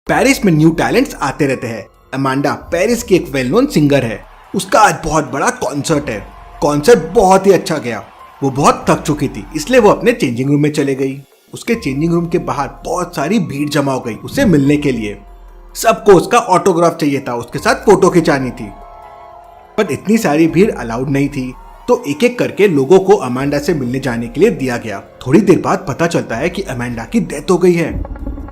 Paris में new talents आते रहते हैं। अमांडा पेरिस की एक वेल नोन सिंगर है। उसका आज बहुत बड़ा कॉन्सर्ट है। कॉन्सर्ट बहुत ही अच्छा गया। वो बहुत थक चुकी थी, इसलिए वो अपने चेंजिंग रूम में चले गई। उसके चेंजिंग रूम के बाहर बहुत सारी भीड़ जमा हो गई उसे मिलने के लिए। सबको उसका ऑटोग्राफ चाहिए था, उसके साथ फोटो खिंचानी थी। पर इतनी सारी भीड़ अलाउड नहीं थी, तो एक एक करके लोगों को अमांडा से मिलने जाने के लिए दिया गया। थोड़ी देर बाद पता चलता है कि अमांडा की डेथ हो गई है।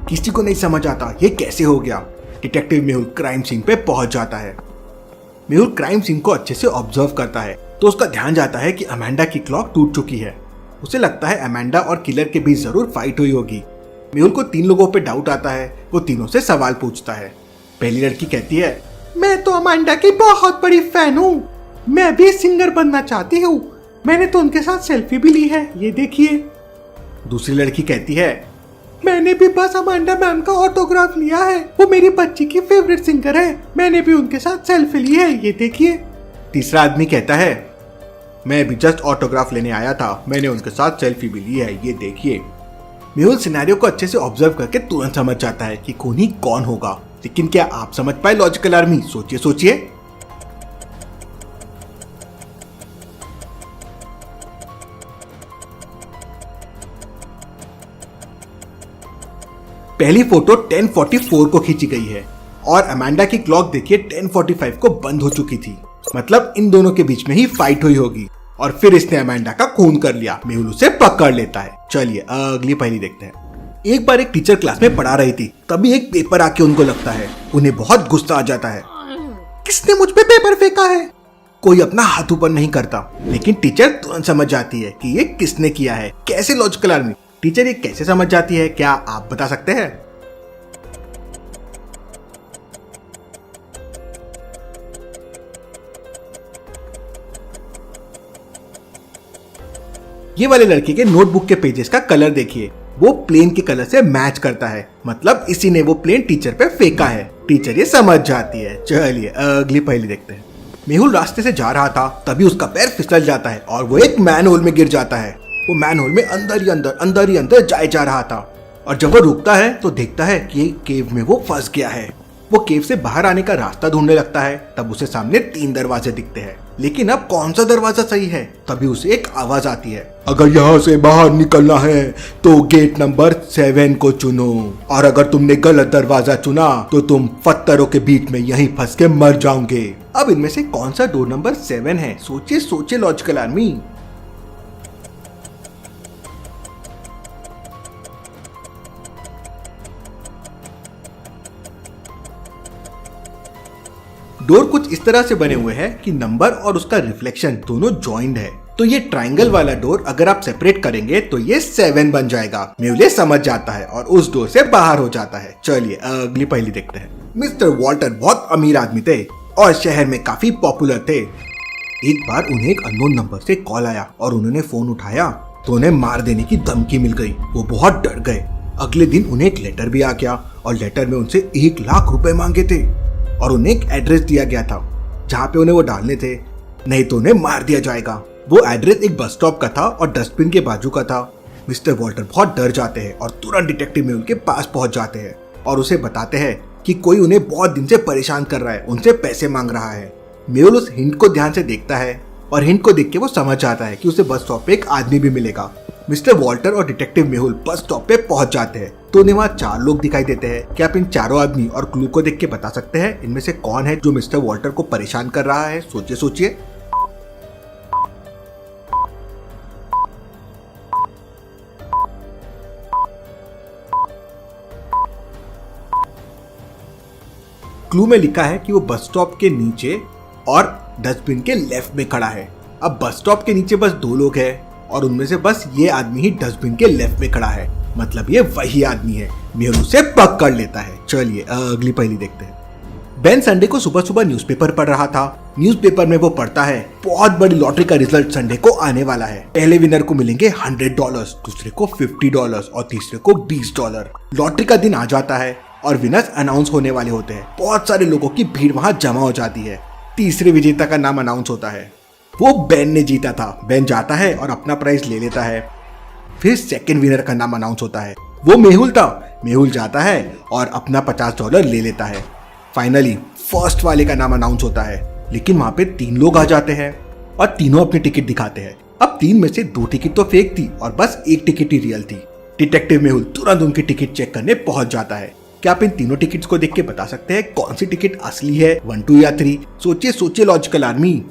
किसी को नहीं समझ आता ये कैसे हो गया। डिटेक्टिव मेहुल क्राइम सीन पे पहुंच जाता है। मेहुल क्राइम सीन को अच्छे से ऑब्जर्व करता है तो उसका ध्यान जाता है कि अमांडा की क्लॉक टूट चुकी है। उसे लगता है अमांडा और किलर के बीच जरूर फाइट हुई होगी। मेहुल को 3 लोगों पे डाउट आता है। वो तीनों से सवाल पूछता है। पहली लड़की कहती है, मैं तो अमांडा की बहुत बड़ी फैन हूँ, मैं भी सिंगर बनना चाहती हूँ, मैंने तो उनके साथ सेल्फी भी ली है, ये देखिए। दूसरी लड़की कहती है, मैंने भी बस अमांडा मैम का ऑटोग्राफ लिया है, वो मेरी बच्ची की फेवरेट सिंगर है, मैंने भी उनके साथ सेल्फी ली है, ये देखिए। तीसरा आदमी कहता है, मैं भी जस्ट ऑटोग्राफ लेने आया था, मैंने उनके साथ सेल्फी भी ली है, ये देखिए। मेहुल सिनेरियो को अच्छे से ऑब्जर्व करके तुरंत समझ जाता है कि खूनी कौन होगा। लेकिन क्या आप समझ पाए लॉजिकल आर्मी? सोचिए सोचिए। पहली फोटो 10:44 को खींची गई है और अमांडा की क्लॉक देखिए 10:45 को बंद हो चुकी थी। मतलब इन दोनों के बीच में ही फाइट हुई होगी और फिर इसने अमांडा का खून कर लिया। मेहुल उसे पकड़ लेता है। चलिए अगली पहेली देखते हैं। एक बार एक टीचर क्लास में पढ़ा रही थी, तभी एक पेपर आके उनको लगता है। उन्हें बहुत गुस्सा आ जाता है। किसने मुझ पे पेपर फेंका है? कोई अपना हाथ ऊपर नहीं करता, लेकिन टीचर तुरंत समझ जाती है कि ये किसने किया है। कैसे लॉजिकल आर्मी? टीचर ये कैसे समझ जाती है, क्या आप बता सकते हैं? ये वाले लड़के के नोटबुक के पेजेस का कलर देखिए, वो प्लेन के कलर से मैच करता है। मतलब इसी ने वो प्लेन टीचर पे फेंका है। टीचर ये समझ जाती है। चलिए अगली पहेली देखते हैं। मेहुल रास्ते से जा रहा था, तभी उसका पैर फिसल जाता है और वो एक मैन होल में गिर जाता है। वो मैन होल में अंदर ही अंदर जाए जा रहा था और जब वो रुकता है तो देखता है कि केव में वो फंस गया है। वो केव से बाहर आने का रास्ता ढूंढने लगता है। तब उसे सामने 3 दरवाजे दिखते हैं, लेकिन अब कौन सा दरवाजा सही है? तभी उसे एक आवाज आती है, अगर यहाँ से बाहर निकलना है तो गेट नंबर 7 को चुनो, और अगर तुमने गलत दरवाजा चुना तो तुम पत्थरों के बीच में यहीं फंस के मर जाओगे। अब इनमें से कौन सा डोर नंबर 7 है? सोचिए सोचिए लॉजिकल आर्मी। डोर कुछ इस तरह से बने हुए हैं कि नंबर और उसका रिफ्लेक्शन दोनों जॉइंड है। तो ये ट्रायंगल वाला डोर अगर आप सेपरेट करेंगे तो ये 7 बन जाएगा। मेहुल समझ जाता है और उस डोर से बाहर हो जाता है। चलिए अगली पहेली देखते हैं। मिस्टर वॉल्टर बहुत अमीर आदमी थे और शहर में काफी पॉपुलर थे। एक बार उन्हें एक अननोन नंबर से कॉल आया और उन्होंने फोन उठाया तो उन्हें मार देने की धमकी मिल गई। वो बहुत डर गए। अगले दिन उन्हें एक लेटर भी आ गया और लेटर में उनसे 1 लाख रुपए मांगे थे और उन्हें एक एड्रेस दिया गया था जहाँ पे उन्हें वो डालने थे, नहीं तो उन्हें मार दिया जाएगा। वो एड्रेस एक बस स्टॉप का था और डस्टबिन के बाजू का था। मिस्टर वॉल्टर बहुत डर जाते हैं और तुरंत डिटेक्टिव मेहुल के पास पहुंच जाते हैं और उसे बताते हैं कि कोई उन्हें बहुत दिन से परेशान कर रहा है, उनसे पैसे मांग रहा है। मेहुल उस हिंट को ध्यान से देखता है और हिंट को देख के वो समझ जाता है कि उसे बस स्टॉप पे एक आदमी भी मिलेगा। मिस्टर वॉल्टर और डिटेक्टिव मेहुल बस स्टॉप पे पहुंच जाते हैं तो उन्हें वहाँ 4 लोग दिखाई देते हैं। क्या आप इन चारों आदमी और क्लू को देख के बता सकते हैं इनमें से कौन है जो मिस्टर वॉल्टर को परेशान कर रहा है? सोचिए सोचिए। क्लू में लिखा है कि वो बस स्टॉप के नीचे और डस्टबिन के लेफ्ट में खड़ा है। अब बस स्टॉप के नीचे बस 2 लोग हैं और उनमें से बस ये आदमी ही डस्टबिन के लेफ्ट में खड़ा है। मतलब ये वही आदमी है। मेहुल उसे पकड़ लेता है। चलिए अगली पहेली देखते हैं। बेन संडे को सुबह सुबह न्यूज़पेपर पढ़ रहा था। न्यूज़पेपर में वो पढ़ता है बहुत बड़ी लॉटरी का रिजल्ट संडे को आने वाला है। पहले विनर को मिलेंगे $100, दूसरे को $50 और तीसरे को $20। लॉटरी का दिन आ जाता है और विनर्स अनाउंस होने वाले होते हैं। बहुत सारे लोगों की भीड़ वहां जमा हो जाती है। तीसरे विजेता का नाम अनाउंस होता है। वो बेन ने जीता था। बेन जाता है और अपना प्राइज ले लेता है। फिर सेकंड विनर का नाम अनाउंस होता है। वो मेहुल था। मेहुल जाता है और अपना $50 ले लेता है। फाइनली फर्स्ट वाले का नाम अनाउंस होता है, लेकिन वहां पे 3 लोग आ जाते हैं और तीनों अपनी टिकट दिखाते हैं। अब 3 में से 2 टिकट तो फेक थी और बस 1 टिकट ही रियल थी। डिटेक्टिव मेहुल तुरंत उनकी टिकट चेक करने पहुंच जाता है। क्या आप इन तीनों टिकट्स को देख के बता सकते हैं कौन सी टिकट असली है, 1, 2 या 3? सोचिए सोचिए लॉजिकल आर्मी।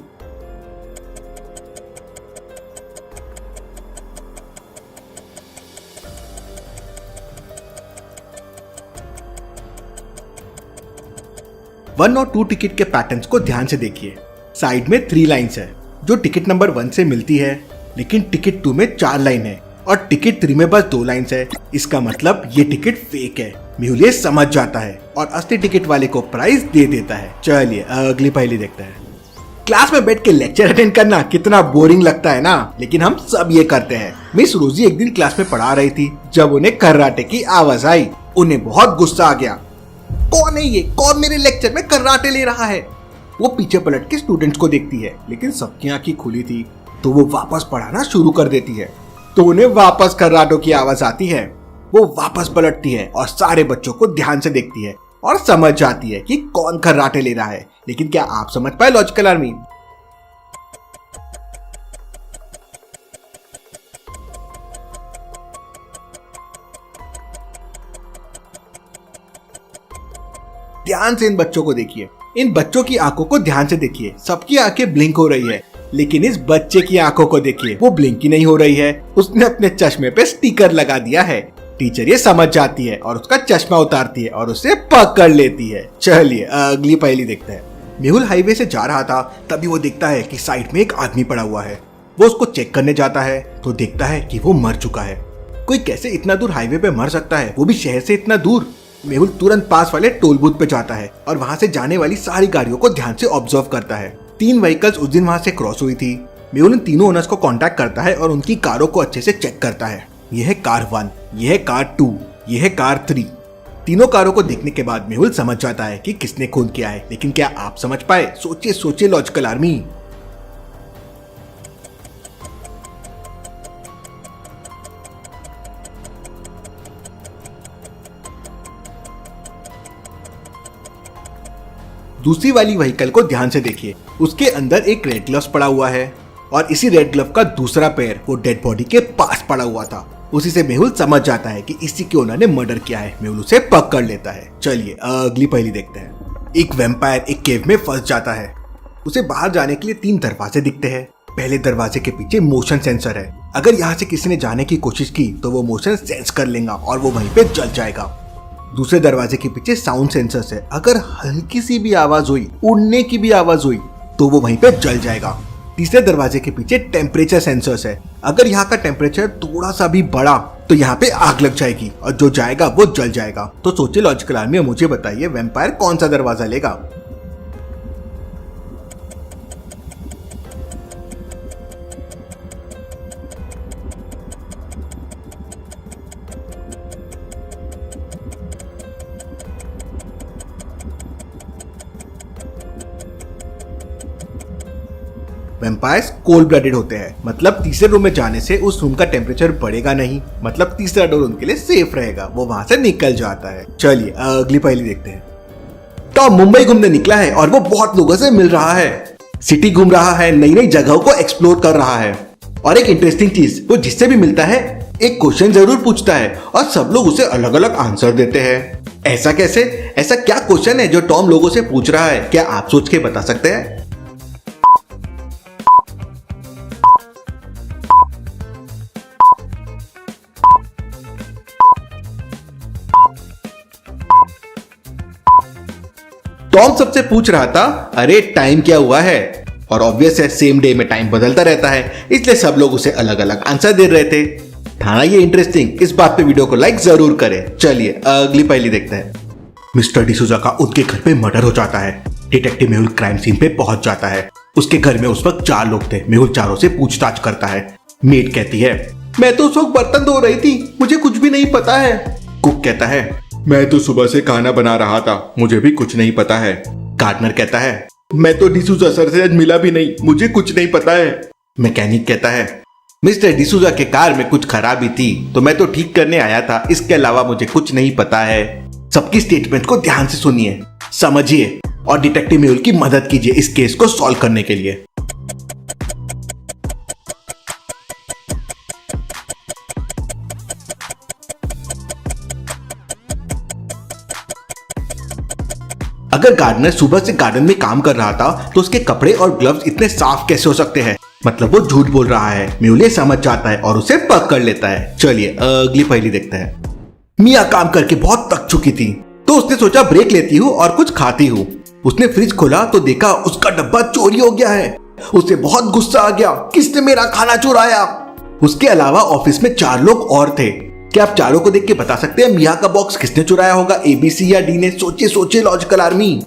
वन और 2 टिकट के पैटर्न्स को ध्यान से देखिए। साइड में 3 लाइन्स है जो टिकट नंबर 1 से मिलती है, लेकिन टिकट 2 में 4 लाइन है और टिकट 3 में बस 2 लाइन्स है। इसका मतलब ये टिकट फेक है। मेहुल ये समझ जाता है और असली टिकट वाले को प्राइस दे देता है। चलिए अगली पहेली देखते हैं। क्लास में बैठ के लेक्चर अटेंड करना कितना बोरिंग लगता है ना, लेकिन हम सब ये करते हैं। मिस रोजी एक दिन क्लास में पढ़ा रही थी जब उन्हें कराटे की आवाज आई। उन्हें बहुत गुस्सा आ गया। कौन है ये? कौन मेरे लेक्चर में कराटे ले रहा है? वो पीछे पलट के स्टूडेंट्स को देखती है, लेकिन सबकी आंखें खुली थी, तो वो वापस पढ़ाना शुरू कर देती है। तो उन्हें वापस कराटे की आवाज आती है। वो वापस पलटती है और सारे बच्चों को ध्यान से देखती है और समझ जाती है कि कौन कराटे ले रहा है। लेकिन क्या आप समझ पाए लॉजिकल आर्मी? ध्यान से इन बच्चों को देखिए। इन बच्चों की आंखों को ध्यान से देखिए। सबकी आंखें ब्लिंक हो रही है, लेकिन इस बच्चे की आंखों को देखिए, वो ब्लिंक ही नहीं हो रही है। उसने अपने चश्मे पे स्टिकर लगा दिया है। टीचर ये समझ जाती है और उसका चश्मा उतारती है और उसे पकड़ लेती है। चलिए अगली पहेली देखते हैं। मेहुल हाईवे से जा रहा था, तभी वो देखता है कि साइड में एक आदमी पड़ा हुआ है। वो उसको चेक करने जाता है तो देखता है कि वो मर चुका है। कोई कैसे इतना दूर हाईवे पे मर सकता है, वो भी शहर से इतना दूर? मेहुल तुरंत पास वाले टोल बूथ पे जाता है और वहां से जाने वाली सारी गाड़ियों को ध्यान से ऑब्जर्व करता है। 3 व्हीकल्स उस दिन वहां से क्रॉस हुई थी। मेहुल इन तीनों ओनर्स को कांटेक्ट करता है और उनकी कारों को अच्छे से चेक करता है। यह है कार 1, यह है कार 2, यह है कार 3। तीनों कारों को देखने के बाद मेहुल समझ जाता है कि किसने खून किया है। लेकिन क्या आप समझ पाए? सोचिए सोचिए लॉजिकल आर्मी। दूसरी वाली व्हीकल को ध्यान से देखिए। उसके अंदर एक रेड ग्लव्स पड़ा हुआ है और इसी रेड ग्लव का दूसरा पैर वो डेड बॉडी के पास पड़ा हुआ था। उसी से मेहुल समझ जाता है कि इसी के ओनर ने मर्डर किया है। मेहुल उसे पकड़ लेता है। चलिए अगली पहेली देखते हैं। एक वैम्पायर एक केव में फंस जाता है। उसे बाहर जाने के लिए 3 दरवाजे दिखते हैं। पहले दरवाजे के पीछे मोशन सेंसर है। अगर यहाँ से किसी ने जाने की कोशिश की तो वो मोशन सेंस कर लेगा और वो वहीं पे जल जाएगा। दूसरे दरवाजे के पीछे साउंड सेंसर्स है। अगर हल्की सी भी आवाज हुई, उड़ने की भी आवाज हुई, तो वो वहीं पे जल जाएगा। तीसरे दरवाजे के पीछे टेम्परेचर सेंसर्स है। अगर यहाँ का टेम्परेचर थोड़ा सा भी बढ़ा तो यहाँ पे आग लग जाएगी और जो जाएगा वो जल जाएगा। तो सोचिए लॉजिकल आर्मी, मुझे बताइए वैम्पायर कौन सा दरवाजा लेगा? वैम्पायर्स कोल्ड ब्लडेड होते हैं, मतलब तीसरे रूम में जाने से उस रूम का टेम्परेचर बढ़ेगा नहीं, मतलब तीसरा डोर उनके लिए सेफ रहेगा। वो वहां से निकल जाता है। चलिए अगली पहेली देखते हैं। टॉम मुंबई घूमने निकला है और वो बहुत लोगों से मिल रहा है। सिटी घूम रहा है, नई नई जगहों को एक्सप्लोर कर रहा है। और एक इंटरेस्टिंग चीज, वो जिससे भी मिलता है एक क्वेश्चन जरूर पूछता है और सब लोग उसे अलग अलग आंसर देते हैं। ऐसा कैसे? ऐसा क्या क्वेश्चन है जो टॉम लोगों से पूछ रहा है? क्या आप सोच के बता सकते हैं? टॉम सबसे पूछ रहा था, अरे टाइम क्या हुआ है? और ऑब्वियस है, सेम डे में टाइम बदलता रहता है, इसलिए सब लोग उसे अलग अलग आंसर दे रहे थे। था ना ये इंटरेस्टिंग? इस बात पे वीडियो को लाइक जरूर करें। चलिए अगली पहेली देखते हैं। मिस्टर डिसूजा का उनके घर पे मर्डर हो जाता है। डिटेक्टिव मेहुल क्राइम सीन पे पहुंच जाता है। उसके घर में उस वक्त 4 लोग थे। मेहुल चारों से पूछताछ करता है। मेड कहती है, मैं तो उस वक्त बर्तन धो रही थी, मुझे कुछ भी नहीं पता है। कुक कहता है, मैं तो सुबह से खाना बना रहा था, मुझे भी कुछ नहीं पता है। गार्डनर कहता है, मैं तो डिसूजा सर से आज मिला भी नहीं, मुझे कुछ नहीं पता है। मैकेनिक कहता है, मिस्टर डिसूजा के कार में कुछ खराबी थी तो मैं तो ठीक करने आया था, इसके अलावा मुझे कुछ नहीं पता है। सबकी स्टेटमेंट को ध्यान से सुनिए, समझिए और डिटेक्टिव मेहुल की मदद कीजिए इस केस को सॉल्व करने के लिए। अगर गार्डनर सुबह से गार्डन में काम कर रहा था तो उसके कपड़े और ग्लव्स इतने साफ कैसे हो सकते हैं? मतलब वो झूठ बोल रहा है। मेहुल ये समझ जाता है और उसे पकड़ लेता है। चलिए अगली पहेली देखते हैं। मिया काम करके बहुत थक चुकी थी तो उसने सोचा ब्रेक लेती हूँ और कुछ खाती हूँ। उसने फ्रिज खोला तो देखा उसका डब्बा चोरी हो गया है। उसे बहुत गुस्सा आ गया, किसने मेरा खाना चुराया? उसके अलावा ऑफिस में 4 लोग और थे। क्या आप चारों को देख के बता सकते हैं मिया का बॉक्स किसने चुराया होगा, ABC या डी ने? सोचिए सोचिए लॉजिकल आर्मी।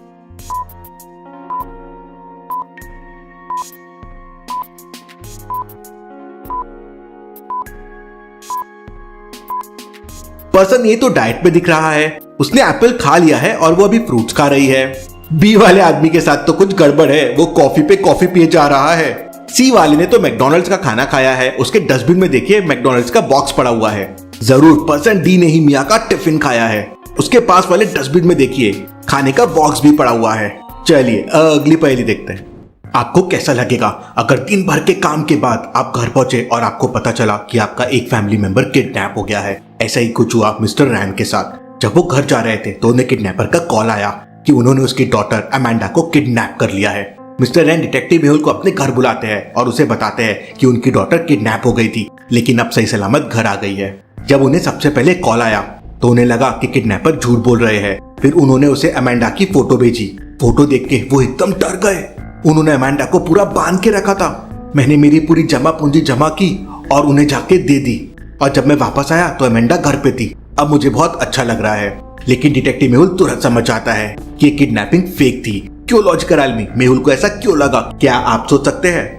पर्सन ये तो डाइट पे दिख रहा है, उसने एप्पल खा लिया है और वो अभी फ्रूट्स खा रही है। बी वाले आदमी के साथ तो कुछ गड़बड़ है, वो कॉफी पे कॉफी पिए जा रहा है। सी वाले ने तो मैकडॉनल्ड्स का खाना खाया है, उसके डस्टबिन में देखिए मैकडॉनल्ड्स का बॉक्स पड़ा हुआ है। जरूर पर्सन डी ने ही मिया का टिफिन खाया है, उसके पास वाले डस्टबिन में देखिए खाने का बॉक्स भी पड़ा हुआ है। चलिए अगली पहेली देखते हैं। आपको कैसा लगेगा अगर दिन भर के काम के बाद आप घर पहुंचे और आपको पता चला कि आपका एक फैमिली मेंबर किडनैप हो गया है? ऐसा ही कुछ हुआ मिस्टर रैन के साथ। जब वो घर जा रहे थे तो उन्हें किडनैपर का कॉल आया कि उन्होंने उसकी डॉटर अमेंडा को किडनैप कर लिया है। मिस्टर रैन डिटेक्टिव मेहुल को अपने घर बुलाते हैं और उसे बताते हैं कि उनकी डॉटर किडनैप हो गई थी लेकिन अब सही सलामत घर आ गई है। जब उन्हें सबसे पहले कॉल आया तो उन्हें लगा कि किडनैपर झूठ बोल रहे हैं। फिर उन्होंने उसे अमेंडा की फोटो भेजी। फोटो देख के वो एकदम डर गए। उन्होंने अमेंडा को पूरा बांध के रखा था। मैंने मेरी पूरी जमा पूंजी जमा की और उन्हें जाके दे दी और जब मैं वापस आया तो अमेंडा घर पे थी। अब मुझे बहुत अच्छा लग रहा है। लेकिन डिटेक्टिव मेहुल तुरंत समझ जाता है कि ये किडनैपिंग फेक थी। क्यों लॉजिकल आदमी? मेहुल को ऐसा क्यों लगा? क्या आप सोच सकते हैं?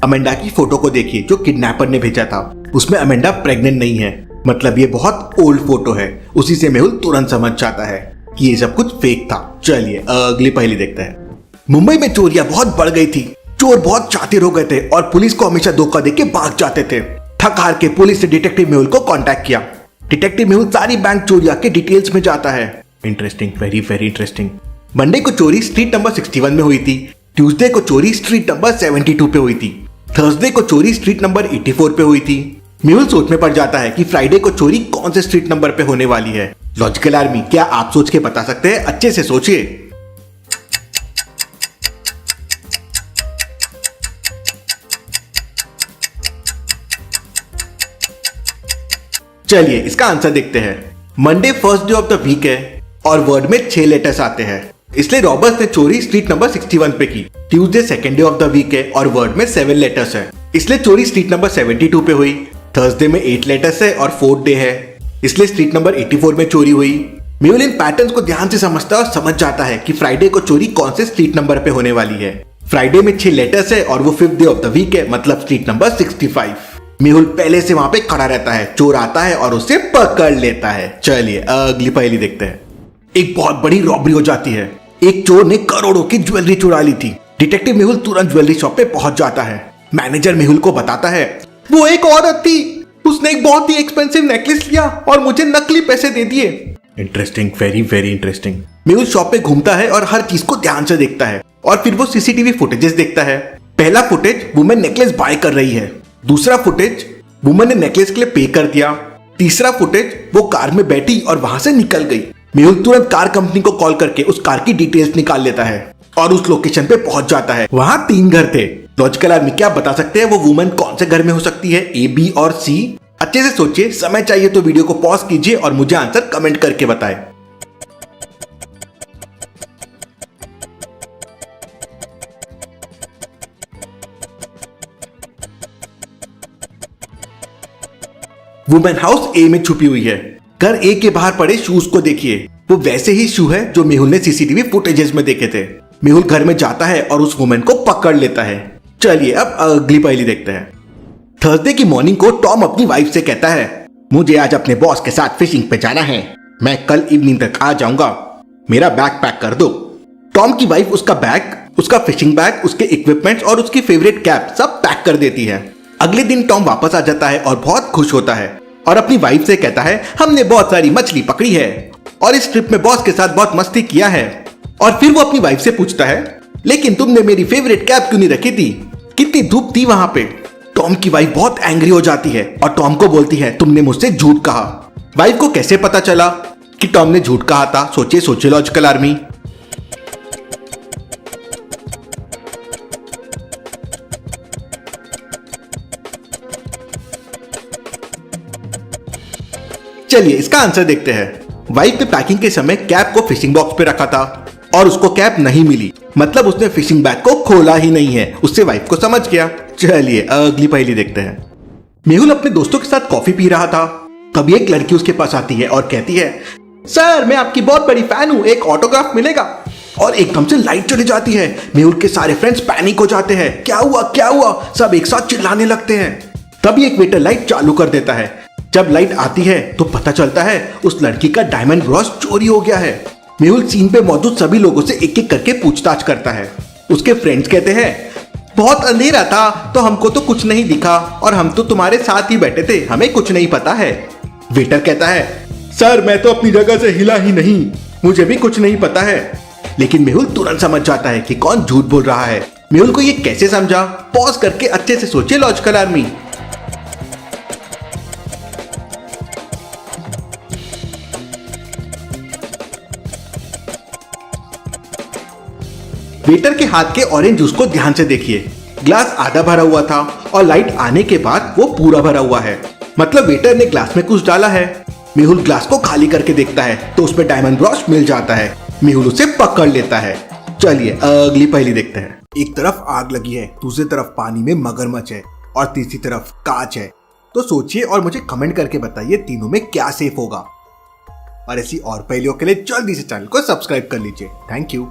अमेंडा की फोटो को देखिए जो किडनैपर ने भेजा था। उसमें अमेंडा प्रेग्नेंट नहीं है, मतलब ये बहुत ओल्ड फोटो है। उसी से मेहुल तुरंत समझ जाता है कि ये सब कुछ फेक था। चलिए अगली पहेली देखते हैं। मुंबई में चोरियां बहुत बढ़ गई थी। चोर बहुत शातिर हो गए थे और पुलिस को हमेशा धोखा देके भाग जाते थे। थक हार के पुलिस ने डिटेक्टिव मेहुल को कांटेक्ट किया। डिटेक्टिव मेहुल सारी बैंक चोरियां के डिटेल्स में जाता है। Interesting, very very interesting. Monday को चोरी स्ट्रीट नंबर 61 में हुई थी। ट्यूसडे को चोरी स्ट्रीट नंबर 72 पे हुई थी। थर्सडे को चोरी स्ट्रीट नंबर 84 पे हुई थी। मेहुल सोच में पड़ जाता है कि फ्राइडे को चोरी कौन से स्ट्रीट नंबर पे होने वाली है। लॉजिकल आर्मी, क्या आप सोच के बता सकते हैं? अच्छे से सोचिए। चलिए इसका आंसर देखते हैं। Monday first day of the week है और वर्ड में 6 लेटर्स आते हैं, इसलिए रॉबर्ट्स ने चोरी स्ट्रीट नंबर 61 पे की। Tuesday second day of the week है और वर्ड में 7 लेटर्स है, इसलिए चोरी स्ट्रीट नंबर 72 पे हुई। थर्सडे में 8 लेटर्स है और 4th डे है, इसलिए स्ट्रीट नंबर 84 में चोरी हुई। मेहुल इन पैटर्न्स को ध्यान से समझता है और समझ जाता है कि फ्राइडे को चोरी कौन से स्ट्रीट नंबर पे होने वाली है। फ्राइडे में 6 लेटर्स है और वो 5th day of the week है, मतलब स्ट्रीट नंबर 65। मेहुल पहले से वहां पे खड़ा रहता है। चोर आता है और उसे पकड़ लेता है। चलिए अगली पहेली देखते हैं। एक बहुत बड़ी रॉबरी हो जाती है। एक चोर ने करोड़ों की ज्वेलरी चुरा ली थी। डिटेक्टिव मेहुल तुरंत ज्वेलरी शॉप पे पहुंच जाता है। मैनेजर मेहुल को बताता है वो एक औरत थी, उसने एक बहुत ही एक्सपेंसिव नेकलेस लिया और मुझे नकली पैसे दे दिए। Interesting, very very interesting. Mehul shop पे घूमता है और हर चीज को ध्यान से देखता है और फिर वो सीसीटीवी फुटेजेस देखता है। पहला फुटेज वुमेन नेकलेस बाय कर रही है। दूसरा फुटेज वुमन ने नेकलेस के लिए पे कर दिया। तीसरा फुटेज वो कार में बैठी और वहां से निकल गई। मेहुल तुरंत कार कंपनी को कॉल करके उस कार की डिटेल्स निकाल लेता है और उस लोकेशन पे पहुंच जाता है। वहां 3 घर थे। लॉजिकल आदमी, क्या बता सकते हैं वो वुमन कौन से घर में हो सकती है? A, B और C? अच्छे से सोचिए। समय चाहिए तो वीडियो को पॉज कीजिए और मुझे आंसर कमेंट करके बताएं। वुमेन हाउस ए में छुपी हुई है। घर ए के बाहर पड़े शूज को देखिए, वो वैसे ही शू है जो मेहुल ने सीसीटीवी फुटेजेस में देखे थे। मेहुल घर में जाता है और उस वुमेन को पकड़ लेता है। चलिए अब अगली पहेली देखते हैं। थर्सडे की मॉर्निंग को टॉम अपनी वाइफ से कहता है मुझे आज अपने बॉस के साथ फिशिंग पे जाना है, मैं कल इवनिंग तक आ जाऊंगा, मेरा बैग पैक कर दो। टॉम की वाइफ उसका बैग, उसका फिशिंग बैग, उसके इक्विपमेंट्स और उसकी फेवरेट कैप सब पैक कर देती है। अगले दिन टॉम वापस आ जाता है और बहुत खुश होता है और अपनी वाइफ से कहता है हमने बहुत सारी मछली पकड़ी है और इस ट्रिप में बॉस के साथ बहुत मस्ती किया है। और फिर वो अपनी वाइफ से पूछता है लेकिन तुमने मेरी फेवरेट कैप क्यों नहीं रखी थी, कितनी धूप थी वहां पे। टॉम की वाइफ बहुत एंग्री हो जाती है और टॉम को बोलती है तुमने मुझसे झूठ कहा। वाइफ को कैसे पता चला कि टॉम ने झूठ कहा था? सोचिए सोशियोलॉजिकल आर्मी। चलिए इसका आंसर देखते हैं। वाइफ ने पैकिंग के समय कैप को फिशिंग बॉक्स पे रखा था और उसको कैप नहीं मिली, मतलब उसने फिशिंग बैग को खोला ही नहीं है। उससे वाइफ को समझ गया। चलिए अगली पहेली देखते हैं। मेहुल अपने दोस्तों के साथ कॉफी पी रहा था, तभी एक लड़की उसके पास आती है और कहती है सर मैं आपकी बहुत बड़ी फैन हूं, एक ऑटोग्राफ मिलेगा। और एकदम से लाइट चली जाती है। मेहुल के सारे फ्रेंड्स पैनिक हो जाते हैं, क्या हुआ क्या हुआ, सब एक साथ चिल्लाने लगते हैं। तभी एक वेटर लाइट चालू कर देता है। जब लाइट आती है तो पता चलता है उस लड़की का डायमंड ब्रॉस चोरी हो गया है। मेहुल सीन पे मौजूद सभी लोगों से एक एक करके पूछताछ करता है। उसके फ्रेंड्स कहते हैं बहुत अंधेरा था तो हमको तो कुछ नहीं दिखा और हम तो तुम्हारे साथ ही बैठे थे, हमें कुछ नहीं पता है। वेटर कहता है सर मैं तो अपनी जगह से हिला ही नहीं, मुझे भी कुछ नहीं पता है। लेकिन मेहुल तुरंत समझ जाता है कि कौन झूठ बोल रहा है। मेहुल को ये कैसे समझा? पॉज करके अच्छे से सोचिए लॉजिकल आर्मी। वेटर के हाथ के ऑरेंज जूस को ध्यान से देखिए। ग्लास आधा भरा हुआ था और लाइट आने के बाद वो पूरा भरा हुआ है, मतलब वेटर ने ग्लास में कुछ डाला है। मेहुल ग्लास को खाली करके देखता है तो उसमें डायमंड ब्रॉस मिल जाता है। मेहुल उसे पकड़ लेता है। चलिए अगली पहेली देखते हैं। एक तरफ आग लगी है, दूसरी तरफ पानी में मगरमच्छ है और तीसरी तरफ कांच है। तो सोचिए और मुझे कमेंट करके बताइए तीनों में क्या सेफ होगा। और ऐसी और पहेलियों के लिए जल्दी से चैनल को सब्सक्राइब कर लीजिए। Thank you.